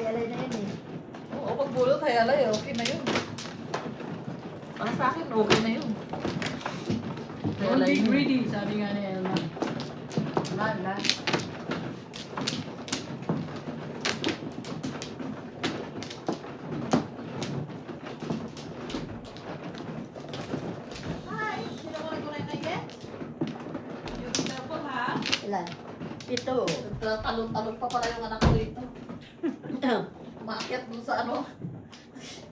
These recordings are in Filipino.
Hayalay na yun eh. Oo, pag bulot, hayalay, okay na yun. Para sa akin, okay na yun. Don't be greedy, sabi nga ni Elma. Wala. Hi! Sino ko nag-kuray na yan? Yung careful, ha? Ilan? Ito. Talon-talon pa pala yung anak ko dito. Umakyat dun sa ano.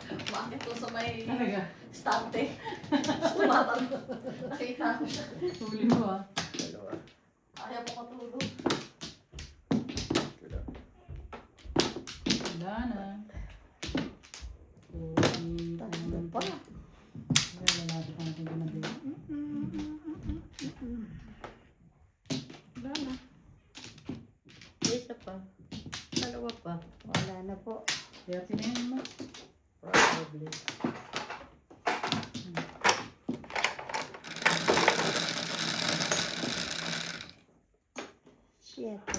Umakyat dun sa may Talaga, stante. Tumatalon. Nakita ko siya. huli mo ah. Dalawa. Ayaw ko matulog. Wala. Wala na. Tatlo pa. Wala natin pa natin ginagawa. Wala na. Isa pa. Dalawa pa. Wala na po. 30 na yun mo. Probably. Siete.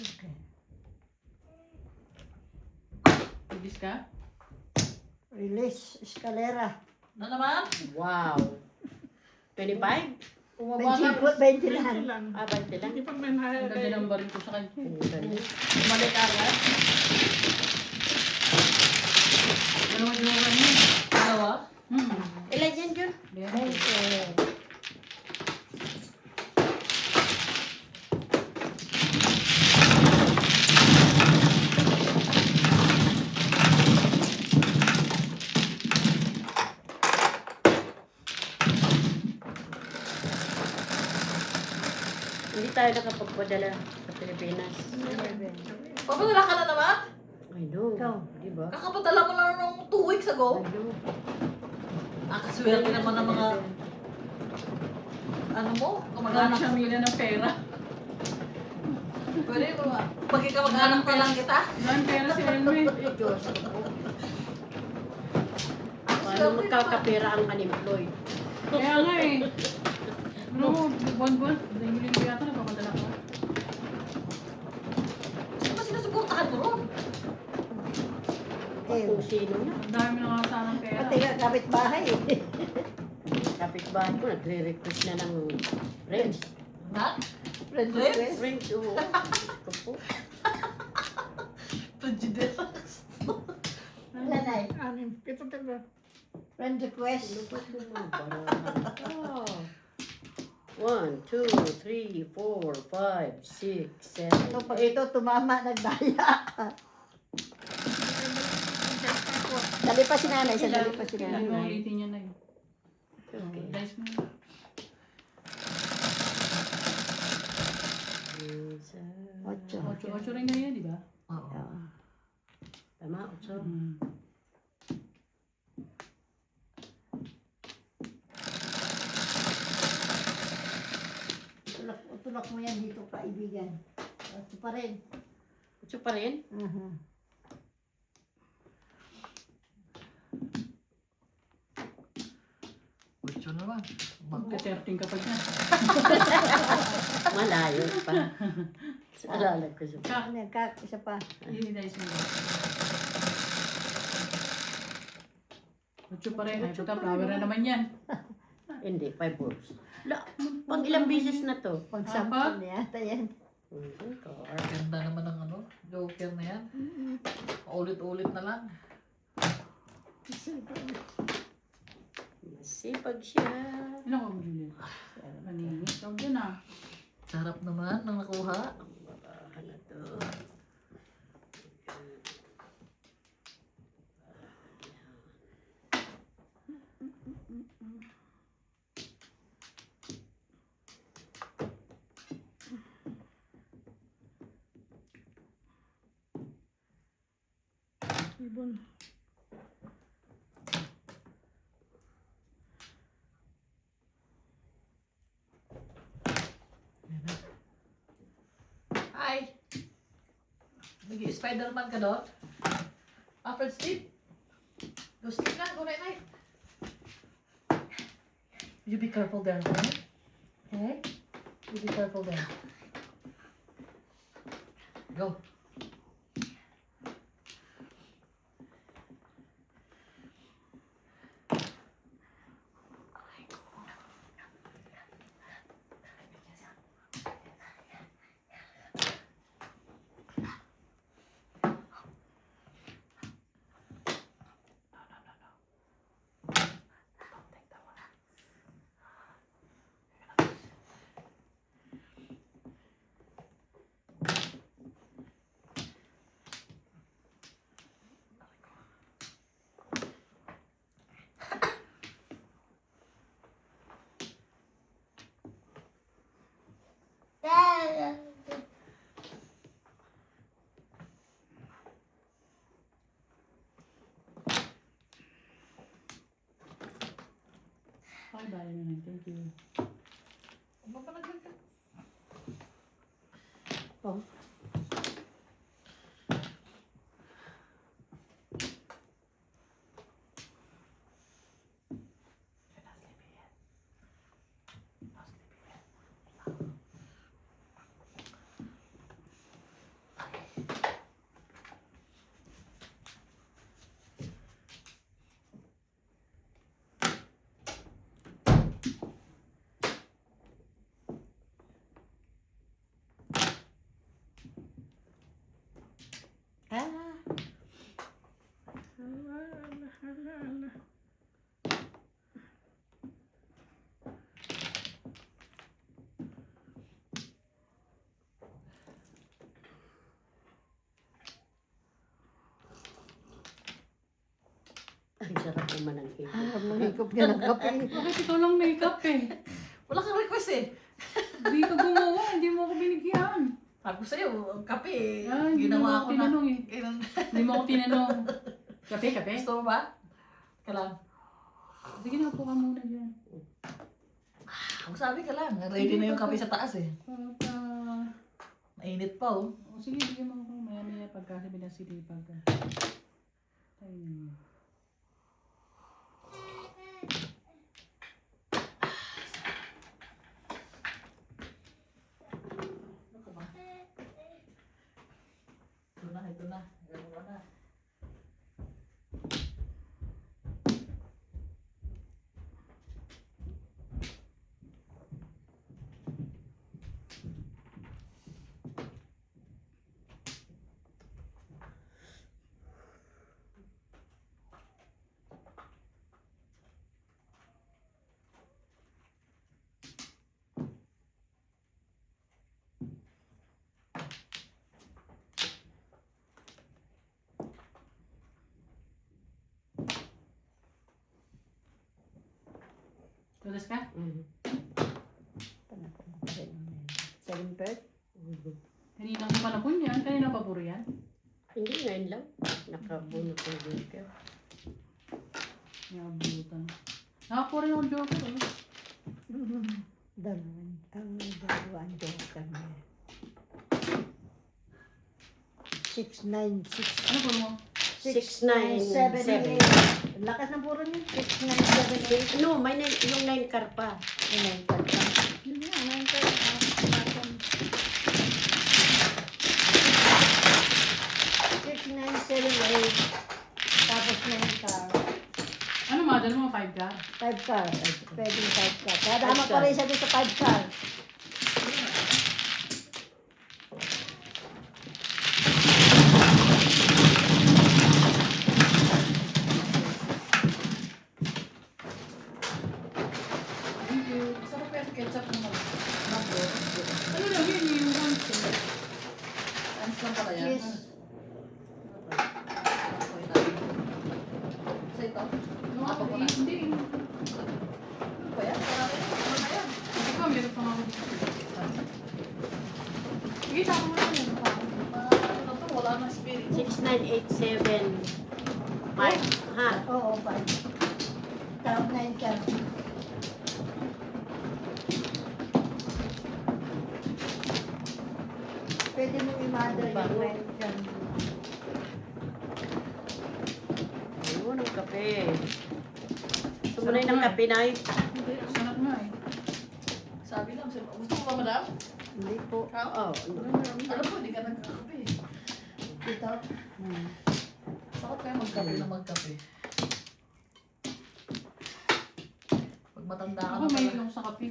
Okay. Ibis ka? Release. Escalera. Ano naman? Wow. 25? Bumaba na. 20 lang. Ah, 20 lang. Ang ganda ng baril ko sa kanya. Bumalik agad. Dalawa ginawa niya. Dalawa. Ilan yan, Jun? 20. Hindi tayo nakapagpadala sa Pilipinas. Papadala ka na naman? I know. Ikaw. Diba? Kakapadala mo lang nung 2 weeks ago. I know. Kaswerte naman ng mga, ano mo, Magkano kamag-anak. siya mila ng pera. Pwede mo, pagkikamag-anak na lang kita. Dahil pera si Elmi. Ay, Diyos ko. Paano magkakapera ang unemployed? Kaya nga eh. Ano, buwan-buwan. Linggo-linggo yata nagpapadala ko. Sino ba sinusuportahan mo ron? Kung sino na. Ang dami na nga sanang pera. Pati nga kapitbahay. Kapitbahay ko, nagre-request na ng friends. Na? Friends Friends? request. Friends, oo. Diyos ko po. Prejudice. Ilan ay? Friend request. Ano ba ito mga barahan? Oh. 1, 2, 3, 4, 5, 6, 7, Ito pag ito tumama, nagdaya. Dali pa si nanay, dali pa si Kailan mo nanay. ulitin niya na yun. Okay. Guys mo. Ocho. 8 rin ganyan, di ba? Oo. Tama, 8. Tulak mo yan dito, kaibigan. Ito pa rin. 8 pa rin? Ocho naman. Magka-13 ka pa dyan. Malayo pa. Alala ko siya. Isa pa. Hindi na isang. Ocho pa rin. Ay, puta, flower na naman yan. Hindi, 5 balls. Pang ilang beses na to? Pagsampo niya yata yan. Ganda naman ng ano, joker na yan. Ulit-ulit na lang. Masipag siya. Ano ka mo, Julian? Maningit. Huwag yan ah. Sarap naman ng nakuha. Babahan na to. Ibon. Hi! Nag-Spider-Man ka doon? Alfred Steve? Go sleep na, go night night. You be careful there, okay? Okay? You be careful there. Go. Ay, bali na lang. Thank you. Ano pa naglag ka? Oh. Ah. Ang sarap naman ang hipon. Mahigop ka ng kape. Bakit ikaw lang makeup eh? Wala kang request eh. Hindi ka gumawa. Hindi mo ako binigyan. Ako sa'yo, ang kape eh. Ah, hindi mo Ginawa ako ko na. tinanong eh. Ilan- Hindi mo ako tinanong. Kape, kape. Gusto mo ba? Ka lang. Sige na, upo ka muna dyan. Ang sabi ka lang, ready na yung kape sa taas eh. At, Mainit pa oh. sige, bigyan mo ako. Maya-maya pagkasabi na silipag ka. Ayun. Ano ka ba? Ito na, ito na. Ito na. Tulas ka? Seven bird. Kanina ko pa na po yan. Kanina pa puro yan. Hindi, ngayon lang. Nakabunot ng joker. Nabutan. Nakapo rin yung joker. Eh. Dalawang joker na yan. 696. Ano po mo? 697. Lakas ng puro niya. 697. No, may yung 9 car pa. Yun ang karta. Yun nga, 9 karta. car. Pwede 5 car. Dadama pa rin siya dito sa 5 car. Thank you. Sarap kaya sa ketchup ng mga. Ano lang yun, yung once eh. Ans lang pala yan. Yes. Okay na. Sa ito? No, Ako ko na. hindi. Ano ba yan? Marami. Ano na yan? Ito pa, meron pa nga ako dito. Sige, tama mo lang yun. Ano to? Wala nang spirit. 6987. Mark, ha? Oo, 5. Top 9 car. Pwede mo i-mother yung 9 car. Ayun, ang kape. Sumunay ng kape, Nay. Hindi, sarap nga eh. Sabi lang, gusto mo ba, madam? Hindi po. Oo. Alam mo, hindi ka nagkakape. Ito. Bakit kaya magkape na magkape? Pag matanda ka Ako na may talaga. ako sa kape.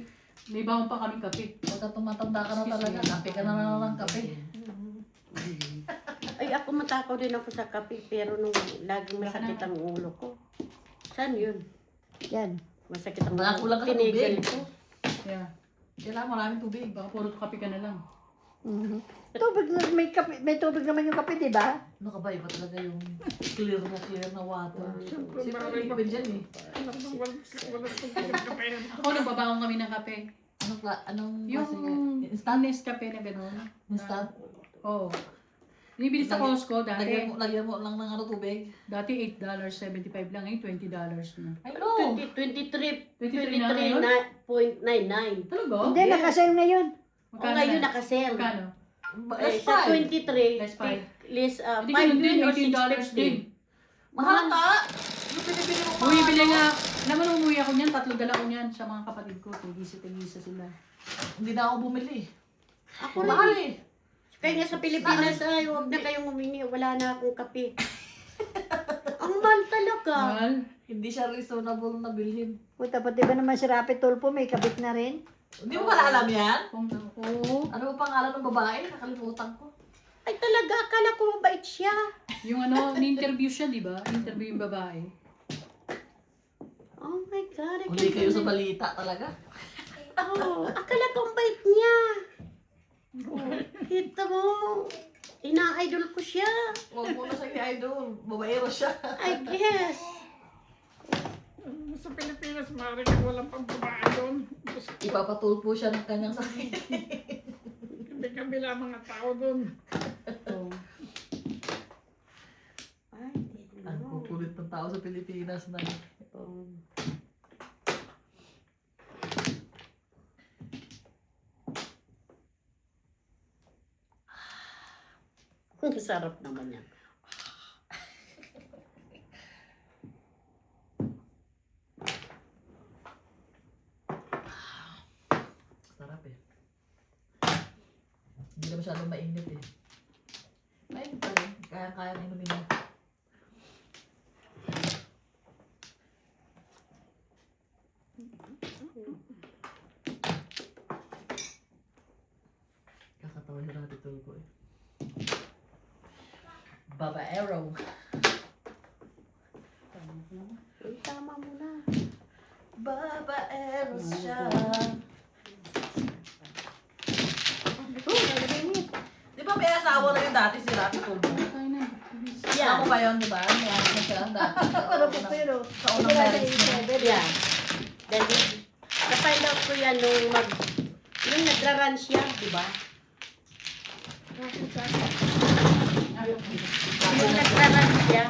May bawang pa kaming kape. Pagka tumatanda ka na talaga, kape ka na lang kape. Ay, ako matakaw din ako sa kape, pero nung laging masakit ang ulo ko. Saan yun? Yan. Masakit ang Wala, ulo kulang ko. ka sa Tinigil tubig. ko. Yeah. Kailangan maraming tubig. Baka puro kape ka na lang. Tubig na, may tubig naman yung kape, di ba? Ano ka ba? Iba talaga yung clear na water. Siyempre, liquid dyan eh. Ako nagbabaong kami ng kape. Anong Yung klase nga? Instant? Nescafe na gano'n. Instant? Oo. Binibili sa Costco dati. Lagyan mo lang ng tubig. Dati $8.75 lang, ngayon $20 na. I know! 23.99. Talaga? Hindi, nakasell na yun. O ngayon na? nakasell. Magkano? Less Sa 5. 23, Less five. less Hindi 5 ganun din, yun or $18 din. 650. Mahal ka! Yung pinipili mo Bumibili nga, naman umuwi ako niyan, 3 dala ko niyan sa mga kapatid ko. Tigisa sila. Hindi na ako bumili. Ako Mahal rin. eh. Kaya nga sa Pilipinas, ay, huwag na kayong humingi. Wala na akong kape. Ang mahal talaga. Mahal. Hindi siya reasonable na bilhin. Puta, pati ba naman si Rapi Tulpo may kabit na rin? Hindi mo pala alam yan? Kung ako, Ano ba pangalan ng babae? Nakalimutan ko. Ay talaga, akala ko mabait siya. yung ano, ni-interview siya, di ba? Interview yung babae. Oh my God. I Huli can't kayo sa believe- balita talaga. Oh, akala ko ang bait niya. Oh, kita mo. Ina-idol ko siya. Huwag mo na siya idol. Babaero siya. I guess. Sa Pilipinas, maaaring walang pang babae doon. Ipapatulpo siya ng kanyang sarili. Hindi kabila mga tao doon. So, Ay, hindi Ang mo. kukulit ng tao sa Pilipinas na. Oh. Ang sarap naman yan. Sarap eh. Hindi na masyadong mainit eh. Mainit pa rin. Kaya inumin mo. Kakatawa siya natin tulpo eh. Babaero. Uy, tama mo na. Babaero siya. Di ba may asawa na yun dati si Rapi Tulpo? tayo na. Yeah. Ako ba yun, di ba? May asawa na siya dati. Pero, Sa unang marriage niya. Yeah. Dahil, na-find out ko yan nung nagra-run siya, di ba? Nung nagra-run siya,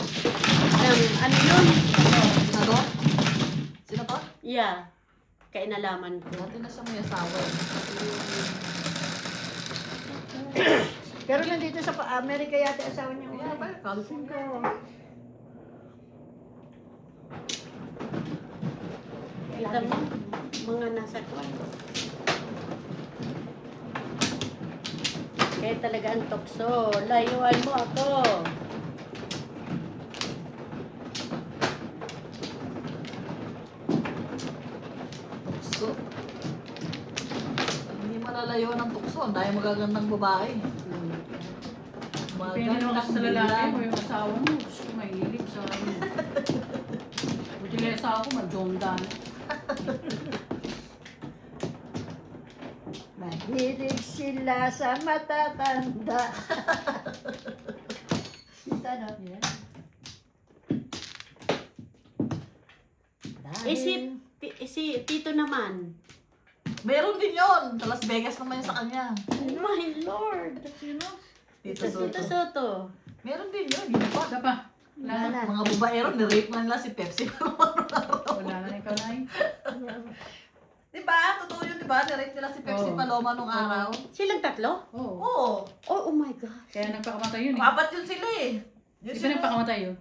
ano yun? Sino to? Sino to? Yeah. Kainalaman ko. Dati na siya may asawa eh. pero nandito sa Amerika yata asawa niya. Kaya ba? California. Kita mo, mga nasa kwan. Kaya talaga ang tukso. Layuan mo ako. layuan ng tukso. Ang dahil magagandang babae. Depende naman kasi sa lalaki o yung asawa mo. Gusto ko mahilig sa ano. Buti lang yung asawa ko, mag-jondan. Mahilig sila sa matatanda. Kita no? Yeah. Eh si Tito naman. Meron din yun. Sa Las Vegas naman yun sa kanya. Oh my Lord. Sino? Tito Tito Soto. Soto. Meron din yun. Yun pa. Isa pa. Wala na. Mga babaero, nirape na nila si Pepsi. Wala na ikaw na eh. Diba? Totoo yun, diba? Nirape nila si Pepsi Oo. Paloma nung araw. Silang tatlo? Oo. Oo. Oh my gosh. Kaya nagpakamatay yun eh. Apat yun sila eh. Yun Di ba sila. nagpakamatay yun?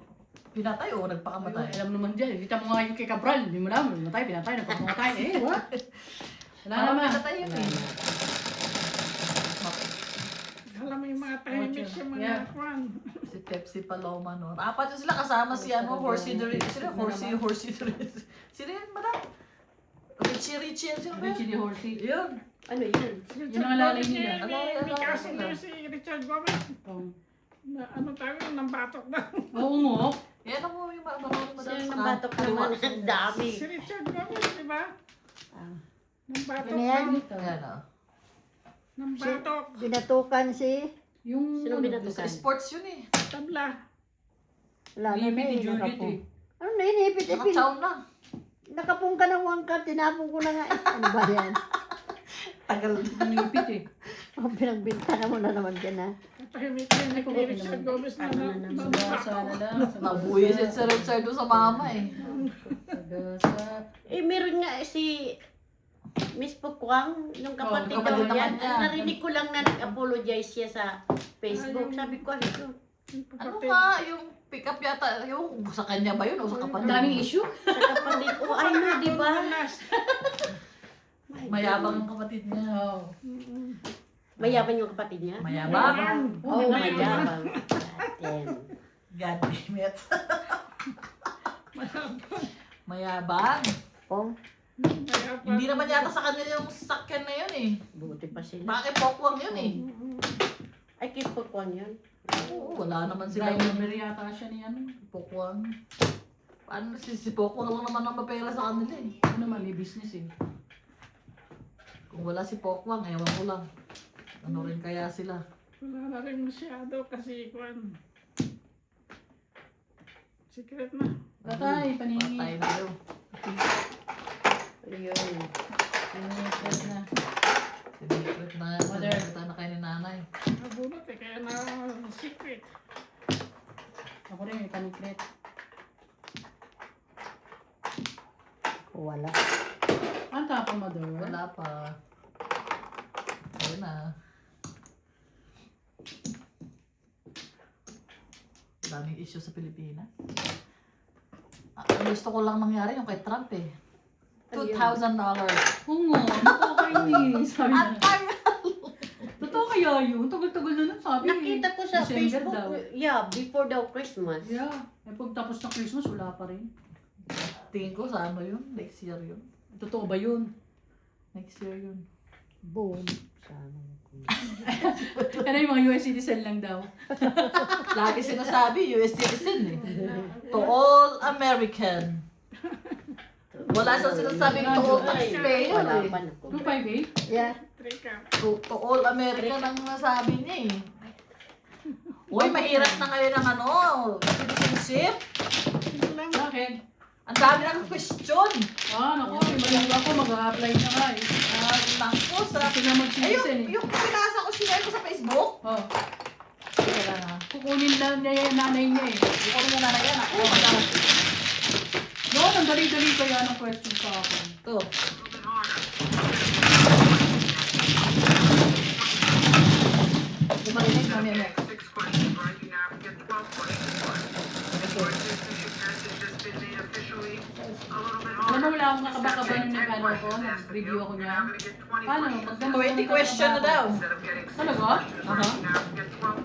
Pinatay o Ayun, nagpakamatay? alam naman dyan. Kita mo nga yung kay Cabral. Hindi mo alam. Pinatay, nagpakamatay. Eh, what? Wala Parang naman. pinatay yun eh. Alam mo yung mga tahimik sa mga Yeah. kwan. Si Pepsi Paloma no. Apat yun sila kasama si ano, Horsey the Rich. Sino Horsey the Rich? Sino yun, madam? Richie, sino ba Richie yun? de Horsey. Yun. Ano yun? Yun ang alalay nila. May kaso na si Richard Gomez. Na, ano tawag yun, nang batok na. Oo mo. Yan ang mo yung marunong madam. Sino ng batok naman? Ang dami. Si Richard Gomez, di ba? Ah. Nang batok Ano yan? na. Yan o. Nang batok. Binatukan si... Yung Sino Sa binatukan? sports yun eh. Tabla. Wala na Libby na ni eh. Juliet Nakapong. eh. Ano na yun? Ipit-ipit. Nakachow na. Nakapong ka ng wangkat. Tinapong ko na nga eh. Ano ba yan? Tagal. Ang lipit eh. Ang pinagbintana mo na naman dyan ha. Tahimik ni Richard Gomez na nang Sa batok. lang. Nabuhisit si Richard doon sa mama eh. Sa Eh, meron nga si Miss Pukwang, yung kapatid Oo, daw kapatid yan. naman niya. Narinig ko lang na nag-apologize siya sa Facebook. Sabi ko, ano to? Ano nga, yung pick-up yata, yung sa kanya ba yun o sa kapatid? daming issue. Sa kapatid ko, I know, di ba? Mayabang ang kapatid niya. Oo. Mayabang yung kapatid niya? Mayabang. Oh, mayabang. Aten. God damn it. Mayabang. Pong. Hindi naman yata sa kanya yung sakyan na yun eh. Buti pa sila. Bakit pokwang yun eh? Ay, kay Pukwang yun. Oo, wala naman sila Driver yung yata siya ni ano. pokwang. Paano si pokwang lang naman ang mapera sa kanila eh. Ano naman, may business eh. Kung wala si pokwang, ewan ko lang. Ano rin kaya sila? Wala na rin masyado kasi kwan. Secret na. Patay, paningi. Patay na yun. Ayun. Sinunod na. Sinipit na yan. Mother. Sinipit na kayo ni nanay. Nabunot eh, kaya na secret. Ako rin, may panikret. Wala. Ang tapang mother. Wala pa. Ayun na. Daming issue sa Pilipinas. Ang gusto ko lang mangyari yung kay Trump eh. $2,000. Oo nga, nakakainis. Sabi Ang na. tagal! Totoo kaya yun? Tagal-tagal na nun, sabi. Nakita ko sa December Facebook, daw. yeah, before daw Christmas. Yeah. Eh, pagtapos ng Christmas, wala pa rin. Tingin ko sa ano yun? Next year yun. Totoo ba yun? Next year yun. Boom. Sana. Ano yung mga US citizen lang daw? Lagi sinasabi, US citizen eh. To all American. Wala sa sinasabing to all taxpayer Wala eh. pa na ko. 258? Yeah. Trika. To all American ang nasabi niya eh. Uy, mahirap na ngayon ang ano, citizenship. Sino lang? Bakit? Ang dami ng question. Naku, yung ako mag-a-apply na nga eh. Naku, sa... Kasi nga Ay, mag-citizen eh. yung pinasa ko, sinare ko sa Facebook. Oh, Teka lang ha. kukunin lang niya yung nanay niya eh. Hindi ko na yan. Ako, madami. No, ang dali-dali kaya ng question sa akin. Ito. Dumarinig mo niya next. Alam mo, wala akong nakabaka nung nag-ano ako, nag-review ako niya. Paano? Magdamo 20 question na daw. Talaga?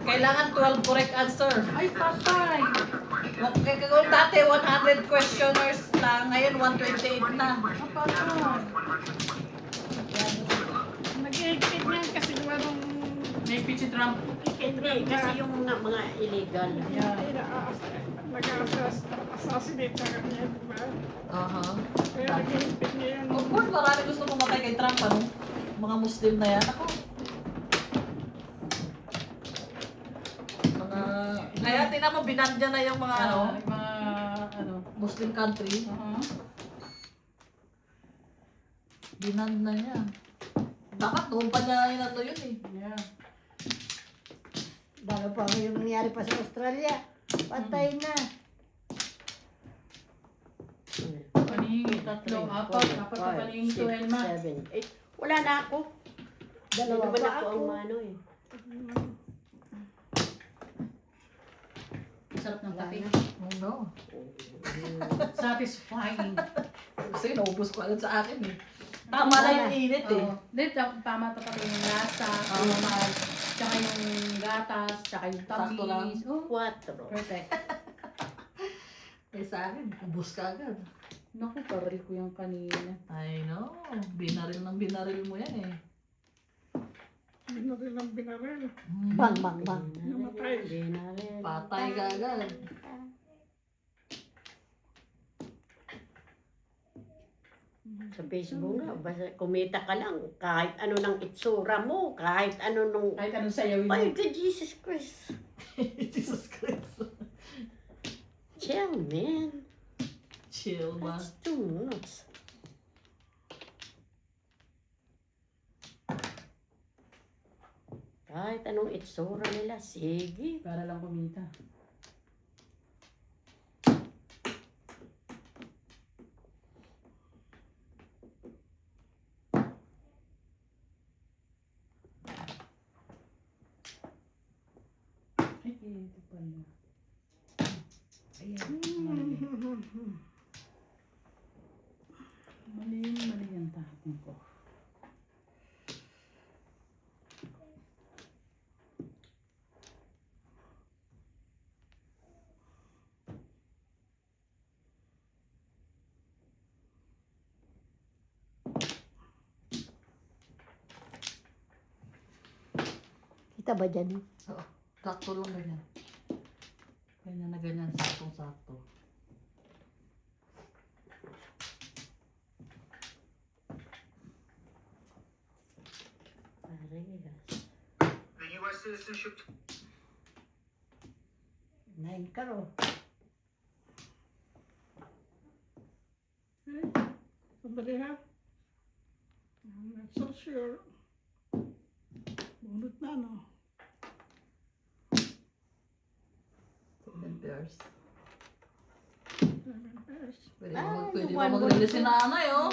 Kailangan 12 correct answer. Ay, patay! Kung dati 100 questioners na, ngayon 128 na. Ang patay! Nag-enjoy Mahigpit nga kasi gawa nung Naipit si Trump. Hindi, kasi yung mga illegal. nag-assassinate sa kanya, di ba? Aha. Kaya naghihigpit niya yun. Of course, marami gusto pumatay kay Trump, ano? Mga Muslim na yan. Ako. Mga... Kaya tingnan mo, binandya na yung mga ano, Yung mga, ano. Muslim country. Binand na niya. Dapat noon pa niya inato yun eh. Yeah. Dalo pa yung nangyari pa sa Australia. Patay na. Panihingi, tatlo, apat na panihingi to Elma. 7, 8. Wala na ako. Dalawa Hindi naman pa ako ako. ang mano eh. Sarap ng kape. Oh no. Satisfying. Kasi naubos ko agad sa akin eh. Tama na yung init eh. Oo. Hindi, tama tapat yung lasa, normal, tsaka yung gatas, tsaka yung Sakto lang. tamis. Oh, 4. perfect. Eh sa akin, ubos ka agad. Naku, paril ko yung kanina. I know. Binaril mo yan eh. Binaril ang binaril. Bang, bang, bang. Namatay. Patay ka agad. Sa Facebook nga, basta kumita ka lang, kahit ano ng itsura mo, kahit ano nung... Kahit anong sayawin mo. Ay, God, Jesus Christ. Jesus Christ. Chill, man. Chill ba? That's too much. Kahit anong itsura nila, sige. Para lang kumita. Ay, ito pala. Ayan. Mali yung tapon ko. Kita ba dyan? Oo. Sakto lang ganyan. Ganyan na ganyan. Saktong-sakto. Parehas. The U.S. citizenship 9 karo. Sandali ha. I'm not so sure. Bunot na, no? 7 pairs. 7 pairs. Pwede Ah, pwede yung pa one maglili ball si ko. nanay oh.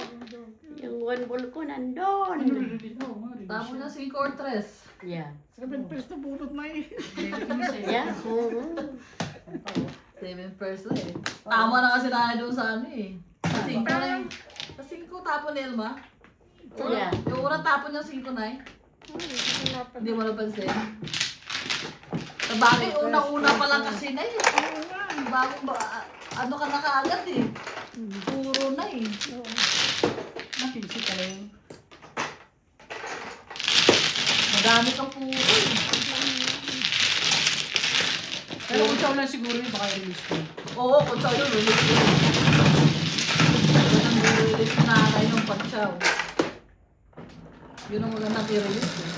Yung one ball ko nandun. Ano rin ito? Tapos niya 5 or 3. Yeah. 7 pairs na bunot na eh. Yeah. Oo. 7 pairs na eh. Tama na kasi nanay doon sa ano eh. Sa 5 na yung... Sa 5 tapon ni Elma. Yeah. Yung unang tapon niya 5 na eh. Hindi mo napansin. Sabagay, unang-una pa lang kasi na eh. Bagong ba, ano ka na kaagad eh. Puro na eh. Makinsi pala yun. Madami kang puro eh. Pero kung siya lang siguro yun, baka i-release ko. Oo, kung sa'yo yun, release ko. Yun ang release na nanay ng pagsaw. Yun ang magandang i-release eh.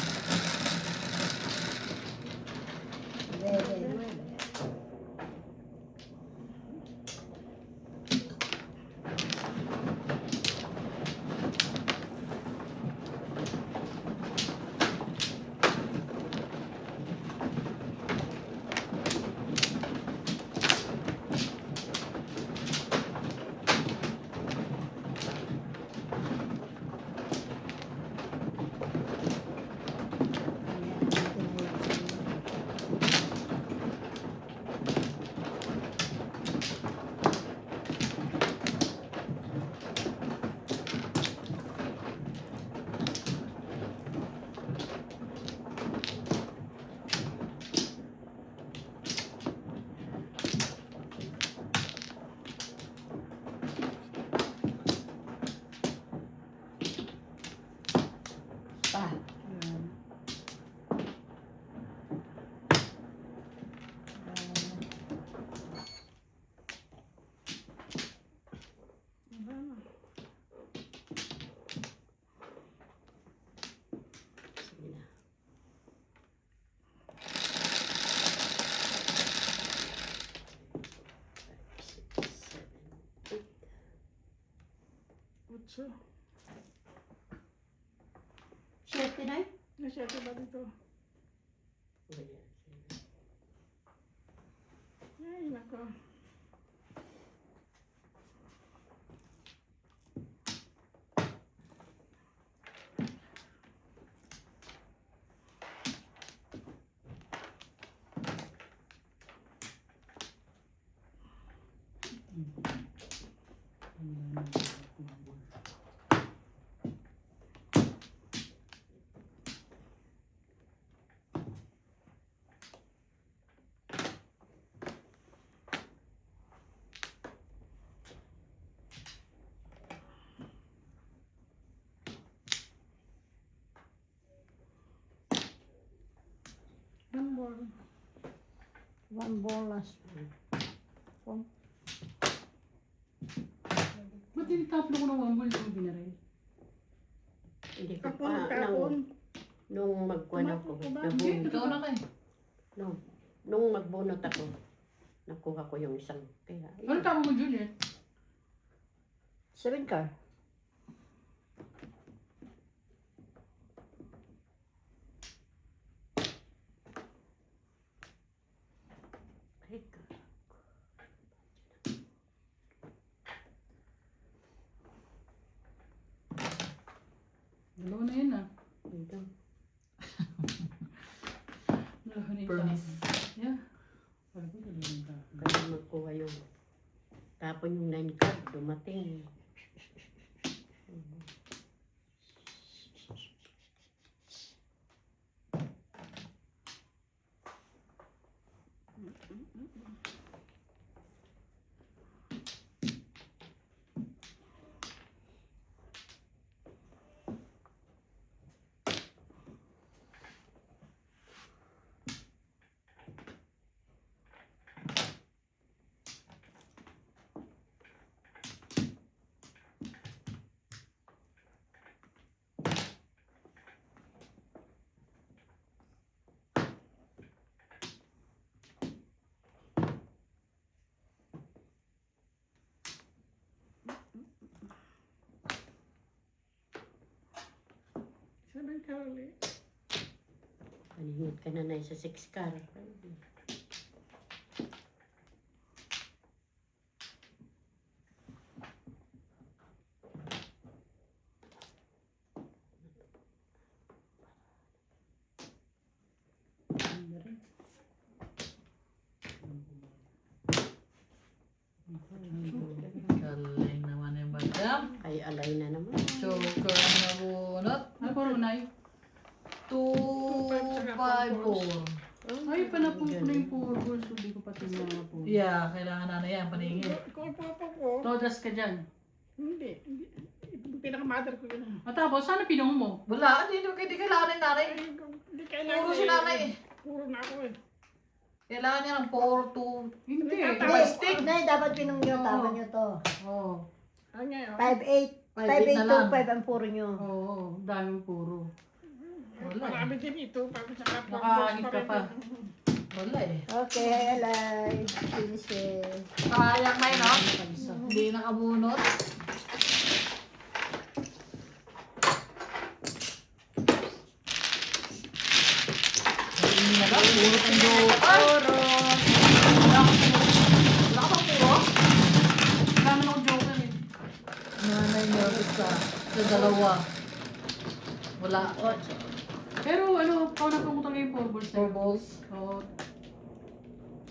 dito. Siyete na Nasyete ba dito? Ay, nako. One ball. One ball last. Ba't tinitaplo ko ng wambol yung binaril? Hindi ko Ako pa, nagkapon. nung magkuhan ako, Hindi, Ikaw na kayo. nung magbunot ako, nakuha ko yung isang, kaya, Ano tawag mo, Juliet? 7 car. ay, Dalawa na yun ah. ito. Dalawa na yun. Permis. Yeah. Parang ko dalawa na yun. Kaya magkuha yung, tapon yung 9 card, dumating. Seven car ulit. Maningit ka na sa 6 card. Galing naman yung madam. Ay, alay na naman. Joker ang nabunot. Ano pa runay? 254. Ay, panapong ko na yung puro balls. Hindi ko pati mga po. Yeah, kailangan na yan, paningin. Kung papa ko, Todas ka dyan. hindi. Pinaka-mother ko yun. At tapos, sana pinong mo? Wala, hindi kailangan ni nanay. Hindi kailangan. Puro si nanay eh. Puro na ako eh. Kailangan niya ng 4, 2. Hindi. Hindi, Nay, dapat pinong nyo. Tama nyo to. Oo. Ano ngayon? 5-8. 5-8 na lang. 5-8-2-5 ang puro nyo. Oo, daming puro. Wala. Marami din ito. Para sa kapwa. Nakahagit ka pa. Wala eh. Okay, alay. Finish it. Sayang may no? Hindi nakabunot. Hindi na ba? Bunot ang joker. Puro. Wala ka bang puro? Wala naman akong joker eh. Nanay niya sa dalawa. Wala. Pero ano, pao na pumunta yung 4 balls na 4 yun. balls. Oo.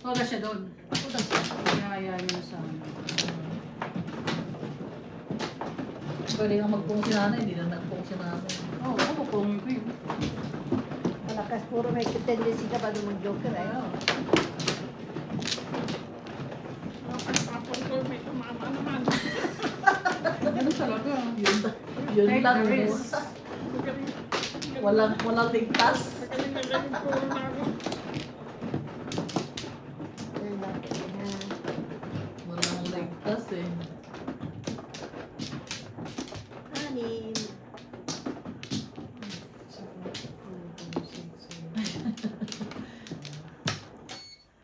Todas siya doon. Kaya niya na sa amin. Pwede nga magpung si nanay, hindi na nagpung si nanay. Oo, ako pupungin ko yun. Malakas puro may tendency ka pa doon mag-joker eh. Ang tapon ko may tumama naman. Ganun talaga. Yun Take lang. the risk. Walang ligtas. Magaling na lang puro na ako. Yan natin na. Walang ligtas eh. Anim.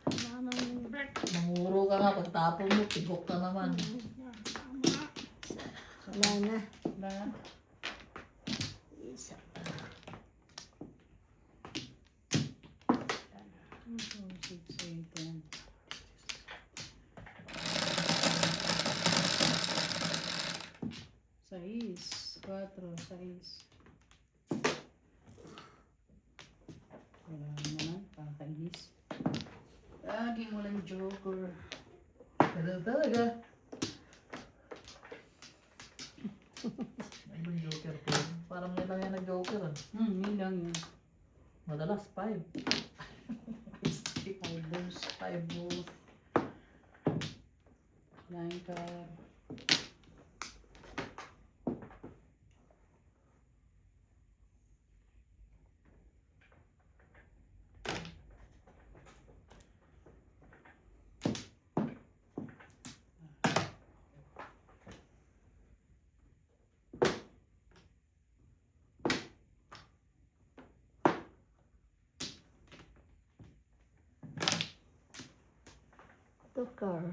Manang back. Namuro ka nga, pagtapon mo, tigok ka naman. Tama. Wala na. Na. Isa pa. 2, 4, 6, 8, 10. Sais. 4, 6. Wala naman. Pakainis. Lagi mo lang joker. Ganun talaga. Ay, yung joker ko. Parang may lang yan nag-joker. Ah. Yun lang yun. Madalas, 5. 5 balls. 5 balls. 9 card. Tukar.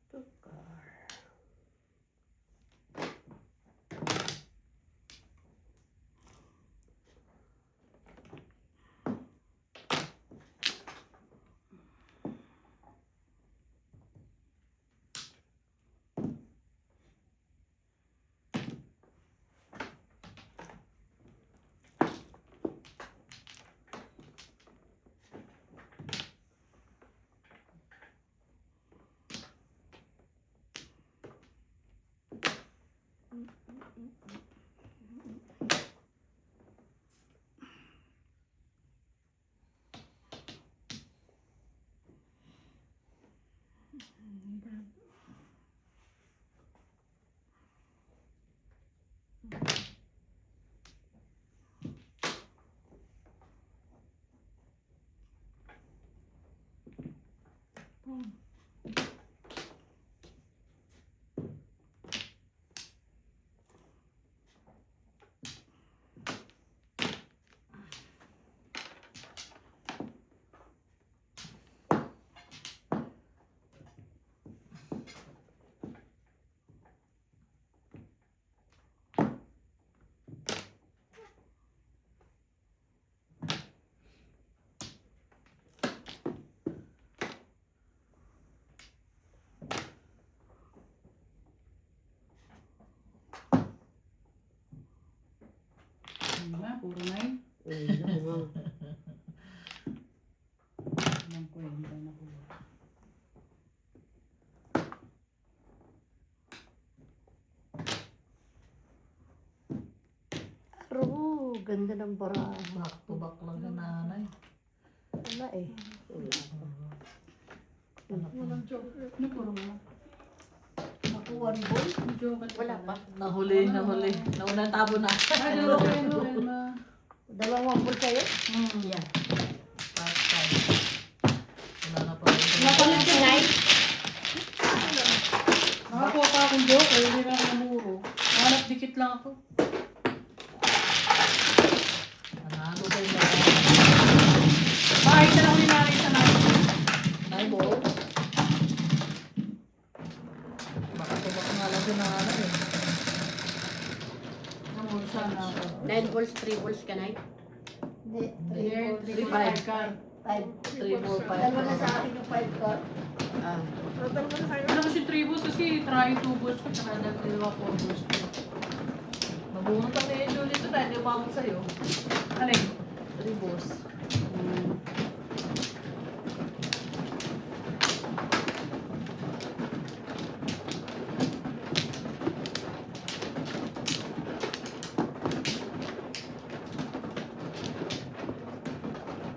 Tukar. Puro 9. Oo. Ilang kwenta na ko. Aro, ganda ng bara. Back to back lang yung nanay. Wala eh. Walang joker. Ano puro mo? Ako, 1 ball. Joker. Wala pa. Nahuli. Nauna tabo na. Ay, joker mo rin ma. 2 ball sa'yo. Yeah. Last time. Wala na pa rin. Nakulit yung night. Nakakuha pa akong joker, hindi na ako namuro. Hanap dikit lang ako. Nanalo kayo na. Bakit na ako ninari sa namin? 9 balls. Baka to back nga lang yung nanay eh. Namuro sana ako. 9 balls, 3 balls ka night. Hindi. Hindi, 3 5 card. 5. 3 balls, 5 Dalawa na sa akin yung 5 ko. Ah. Total mo na sa'yo. Ano kasi 3 balls kasi try 2 balls ko tsaka dalawa 4 balls ko. Nabunot kami yung Julie ito na. Hindi pa ako sa'yo. Alin? 3 balls.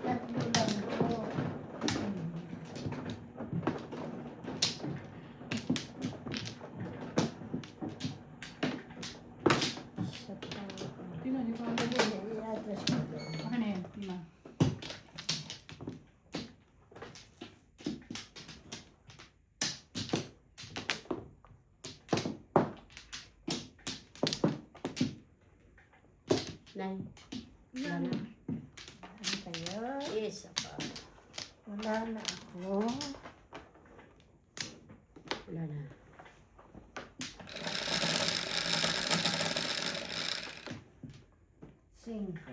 Tatlo lang po. Tina, di pa ako nag- I-address ko doon. Akin na yan, Tina. Nine. Wala na. Ano kayo? Isa pa. Wala na ako. Wala na. Cinco.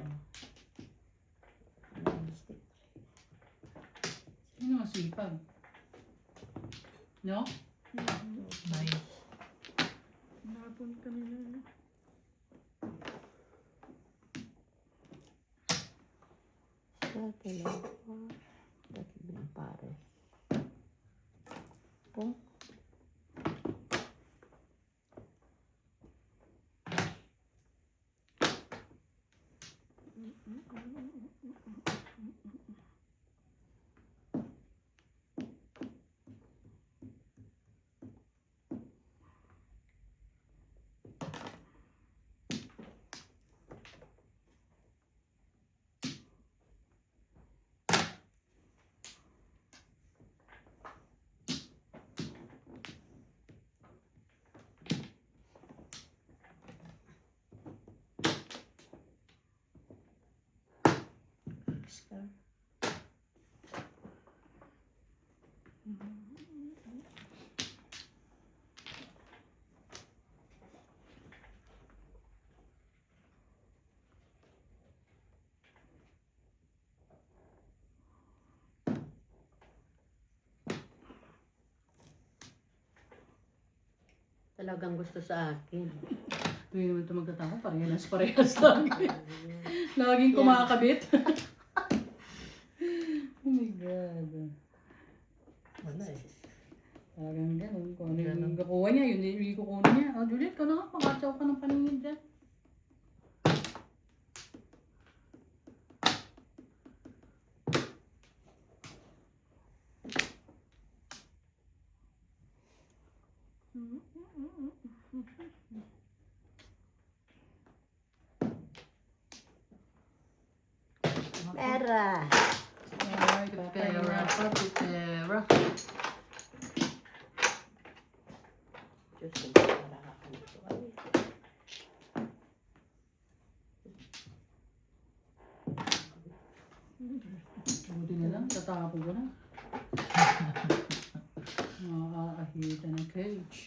Sino masipag? No? Nice. Napon kanina. Isa, dalawa, tatlong pare. Po. Scar. Talagang gusto sa akin. Hindi naman ito magtatako. Parehas lang. Laging kumakabit. Oh my God. Wala eh. Talagang gano'n. Kung ano yung kakuha niya, yun yung kukunin niya. Oh, Juliet, ka na nga. Pakatsaw ka ng paningin dyan. Pera. Ay, Pera, pati pera. Diyos ko, nakakakan ito. Ay, Buti na lang, tatapon ko na. Nakakahita ng cage.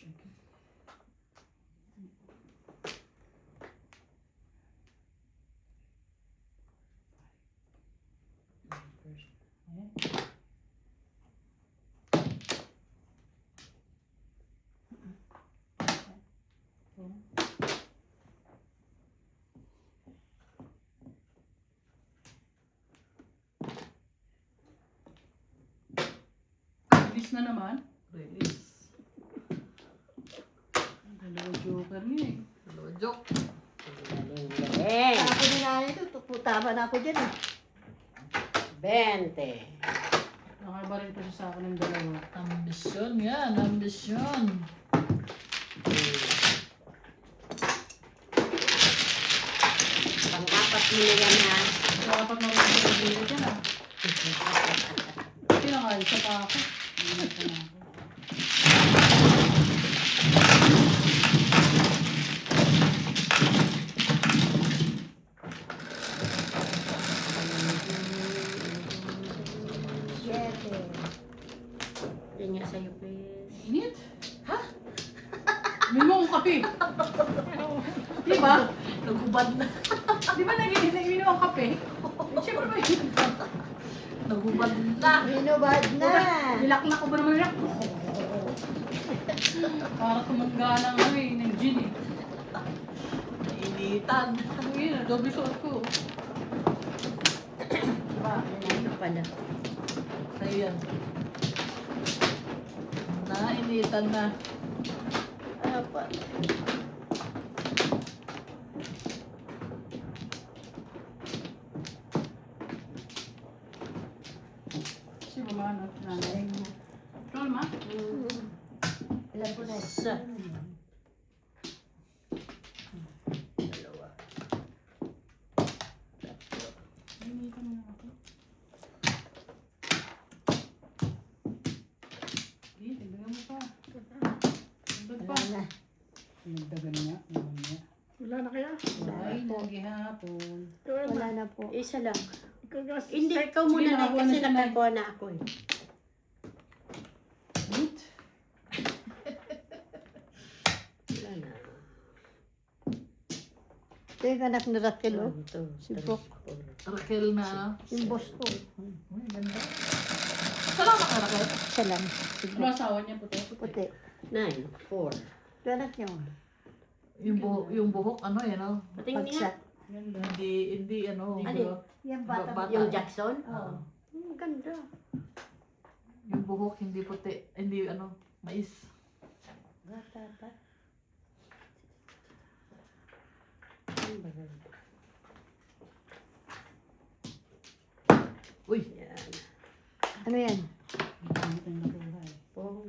Okay. Bilis na naman. Release. Dalawa joker niya eh. Hello, joke. galing, galing. Ako din na ito. Tama na ako dyan. 20. Nakabaril pa siya sa akin ng dalawa. Ambisyon yan, ambisyon. Pang-apat mo na yan, ha? Dapat na rin sa dito dyan ah. Kaya nga, isa pa ako. Ingat ka na ako. Siyete. Yan nga sa'yo, please. Init? Ha? May mo akong kape. Di ba? Nagubad na. Di ba nag-inom ang kape? Eh, siyempre ba yun? Nagubad na. Binubad na. Nilaknak ko ba naman nilak? Para tumangga ng ano eh, ng gin eh. Nainitan. Ano yun, doble suot ko. Diba? Ano pala? Sa'yo yan. Nainitan na. Apat. Si Romano, nanay mo. Ikaw naman? Alam ko na. Isa. Dalawa. Tatlo. Hindi ka na ako. Hindi, tignan mo pa. Tignan pa. Wala na. Nagdagan niya. Naman niya. Wala na kaya? Ay, naghihapon. Wala na po. Isa lang. Ikaw, Hindi, ikaw muna Sige, na nakakuha na kasi siya, Nay. nakakuha na ako eh. Wait. Wala na. Ito yung anak ni Raquel, oh. 1, 2, Si 3, Brooke. 4. Raquel na ano? Yung boss ko. Uy, ganda. Salamat ka, Raquel. Siya lang. Si Ano Brooke. asawa niya puti? Puti. 9, 4. Ito anak niya, oh. Yung buhok, ano yan, oh. Patingin nga. Pagsak. Ganda. Hindi, ano. Ano? Yung bata. Bata. Yung Jackson? Oo. Ganda. Yung buhok, hindi puti. Hindi, ano, mais. Bata pa. Ano ba yan? Uy, Yan. Ano yan? Ang pangit ng nakuha eh. Pong.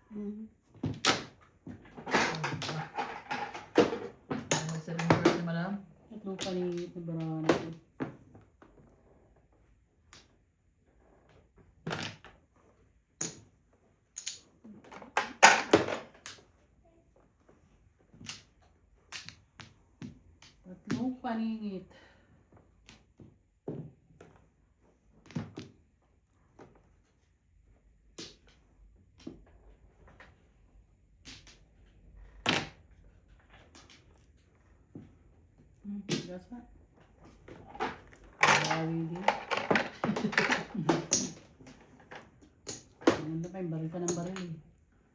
Hmm. ano sa number si madam? Tatlong paningit na barana ko. Tatlong paningit. Bigas na. Bawi din. Ang ganda pa yung baril ka ng baril eh.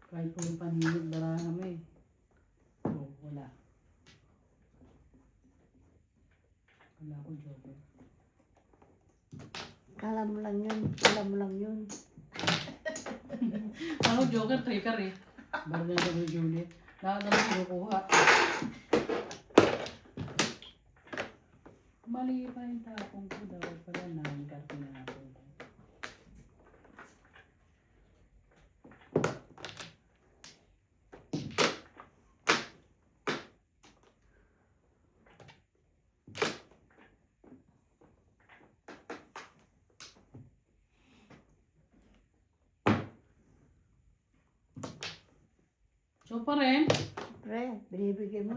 Kahit po yung panhimig, barahan mo eh. Oh, wala. Wala ko joker. Kala mo lang yun. Kala mo lang yun. Ano joker, trigger eh. Baril na sa Juliet. Lahat naman kinukuha. Mali pa yung tapong ko. Dapat pala namin karte na ako. So pa rin. Pre, binibigay mo.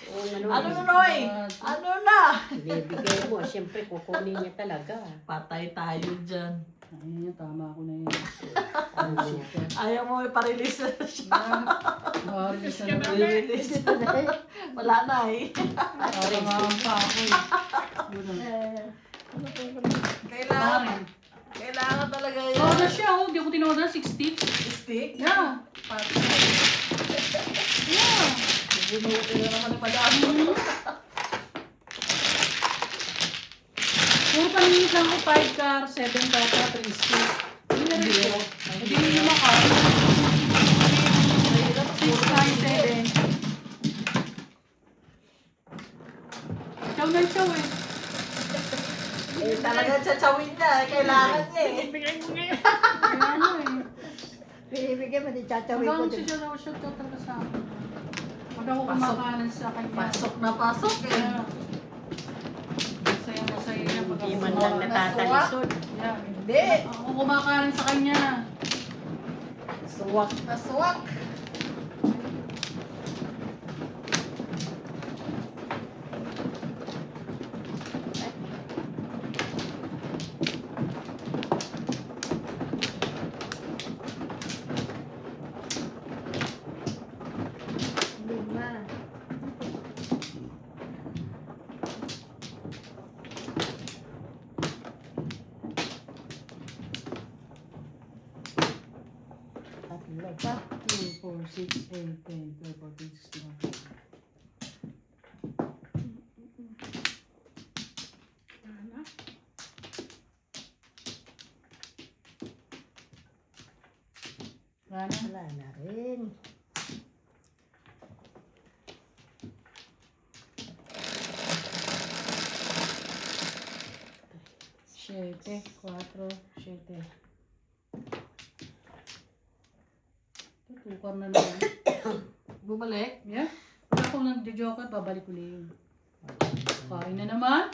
Oo, Ano na, Noy? Ano na? Bibigay mo. Siyempre, kukunin niya talaga. Patay tayo dyan. Ayun, tama ako na yun. Ayaw mo iparelease na siya. Haris na naman. I-release. Wala na eh. Tatangahan pa ako eh. Yun ang- Kailangan, kailangan talaga yun. Oh, na siya oh. Hindi ko tinoda. 60. Stick? Yeah. Patay. Yeah. Bubunutin na naman yung madami. Puro paningit lang ko 5 car, 7 car, 3 stick. Hindi na rin ko. Hindi nyo makar. 6, 9, 7. Ikaw na siya eh. Eh, talaga tsawin niya. Kailangan niya eh. Bigay mo ngayon. Kaya ano eh. Binibigay mo, di tatawin ko. Hanggang siya daw siya talaga sa akin. Pag ako kumakanan sa kanya. Pasok na pasok eh. Yeah. Masaya niya pag Hindi ako man lang kumakanan. natatalisod. Yeah. Hindi. Ako kumakanan sa kanya. Suwak. Naswak. Lima. Tatlo pa. 2, 4, 6, 8, 10, 12, 14, 16, 17. Ano? Wala na. Wala na rin. 7, 4, 7. Tutukar na naman. Bumalik. Yeah. Wala akong nag-joker, babalik ulit. Kain na naman.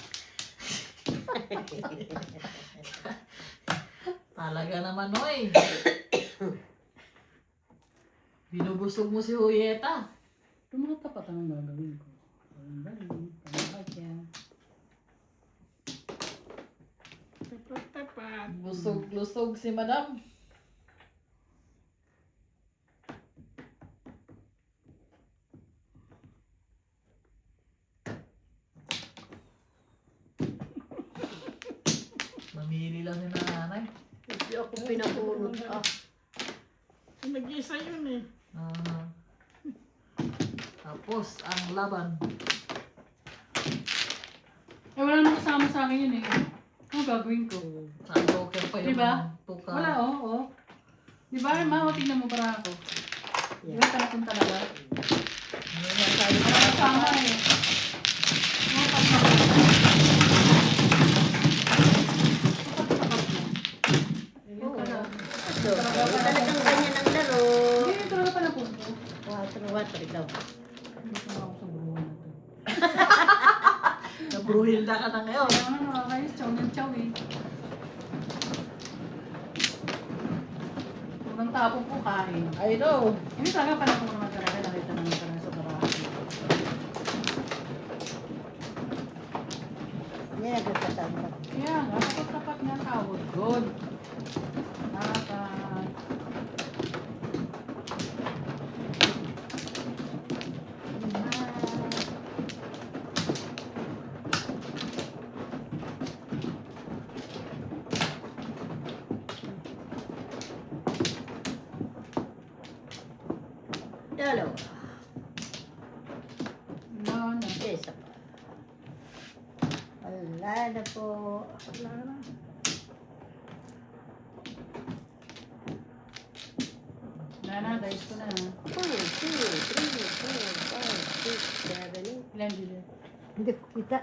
Talaga naman, oy. Binubusog mo si Julieta. Ito mga tapat ang gagawin ko. Ang galing. Pagkakat yan. Tapat. Busog-lusog si madam. Mamili lang si nanay. Hindi ako pinahulot. Nag-isa yun eh. Ah. Tapos, ang laban. Eh, wala nang kasama sa akin yun eh. Ano gagawin ko? Sa joker pa yung Diba? tuka. Wala, oo. Di ba, ma, tingnan mo para ako. Di ba, tanapon talaga? Ano yan tayo? Wala kasama eh. Mga pagkakot. Ayun pala. So, talagang ganyan ang laro. Hindi, ito na pala punto. 4 daw. Hindi ko na ako sa buruan na to. Nabruhilda ka na ngayon. Kaya nga nakakayos, chow ng chow eh. Unang tapong ko kain. I know. Hindi talaga pala kung naman talaga nakita naman talaga sa barahan. Hindi nagkakatanda. Kaya nga, tapat nga tawag. Good. Tapat. Dalawa. No, no. Isa pa. Wala na po. Wala na. Nana, dice ko na. 1, 2, 3, 4, 5, 6, 7, 8. Ilan dito? Hindi ko kita.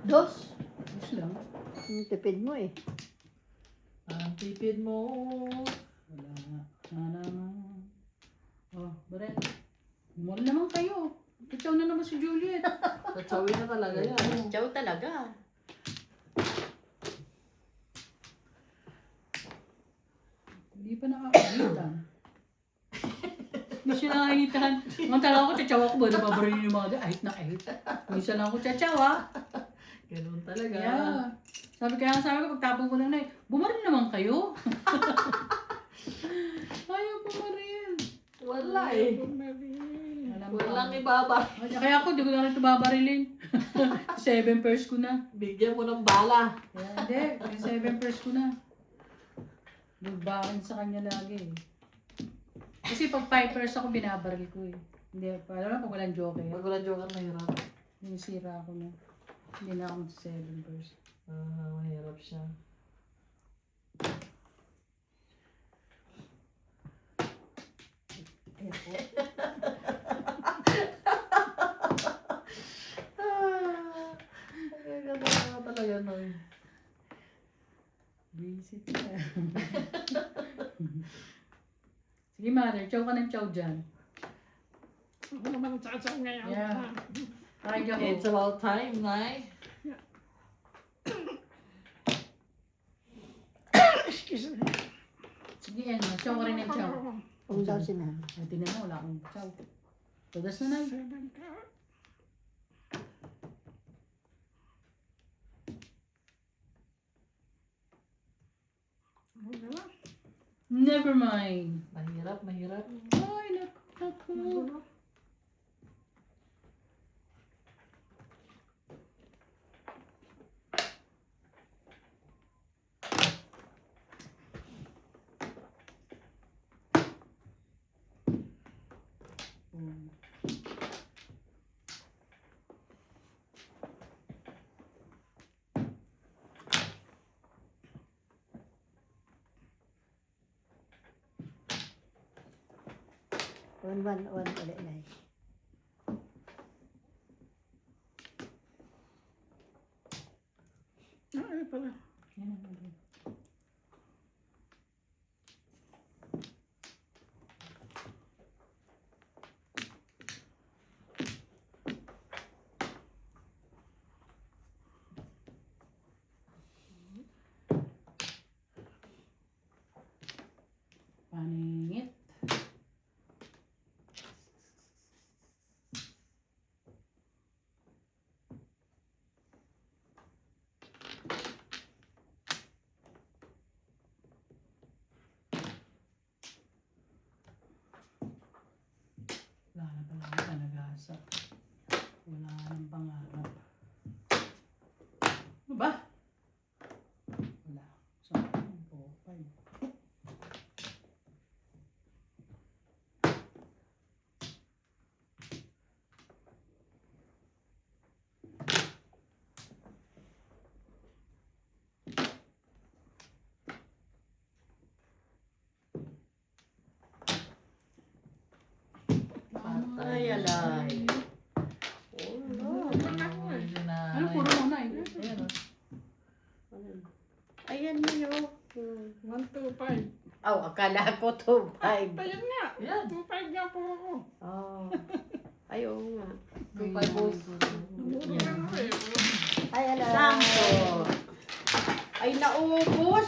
Dos. Yes lang. Ang tipid mo eh. Ang tipid mo. Wala nga. Nana. Oh, Baret. Umul naman kayo. Ikaw na naman si Juliet. Katsawin na talaga yan. Chow talaga. Hindi pa nakakagitan. Hindi siya nakakagitan. Mantala ako, tsatsawa ko ba? Nababarin yung mga ahit na ahit. Minsan lang ako tsatsawa. Ganun talaga. Yeah. Sabi ko, pagtapon ko na na bumaril naman kayo. Ayaw bumaril. Wala eh. Bumari. Walang ibaba. Kaya ako, di ko na rin ito babarilin. 7 pairs ko na. Bigyan mo ng bala. Kaya hindi, 7 pairs ko na. Nagbakin sa kanya lagi eh. Kasi pag 5 pairs ako, binabaril ko eh. Hindi, alam na pag walang joke eh. Pag wala joker, mahirap. Sinisira ako na. Hindi na ako sa 7 pairs. Mahirap siya. Ayan po. Ang ganda talaga nun. Visit ka. Sige mother, chow ka ng chow dyan. Ako naman ang sasaw ngayon. Yeah. Ay, It's about time, Nay. Excuse me. sige yan, chow ka rin ng chow. Kung daw sinabi. Tingnan mo, wala akong chow. Tugas na na. 7 ka. Wala na. Never mind. Mahirap, mahirap. Ay, naku. One ulit na eh. Ay, pala. Yan ang ano. Paningit. Wala na pala ako panag-asa. Wala nang pangarap. Ano ba? Wala. Saan? Popay. Ay, alay. Oh, Ano, puro mo na eh. Ayan, oh. Ayan niyo. 125. Oh, akala ko 2.5. Ayun nga. Yan. 25 nga po ako. Oh. Ay, oo nga. 2.5 balls. Naburo ka na eh. Ay, ala. Sampo. Ay, naubos.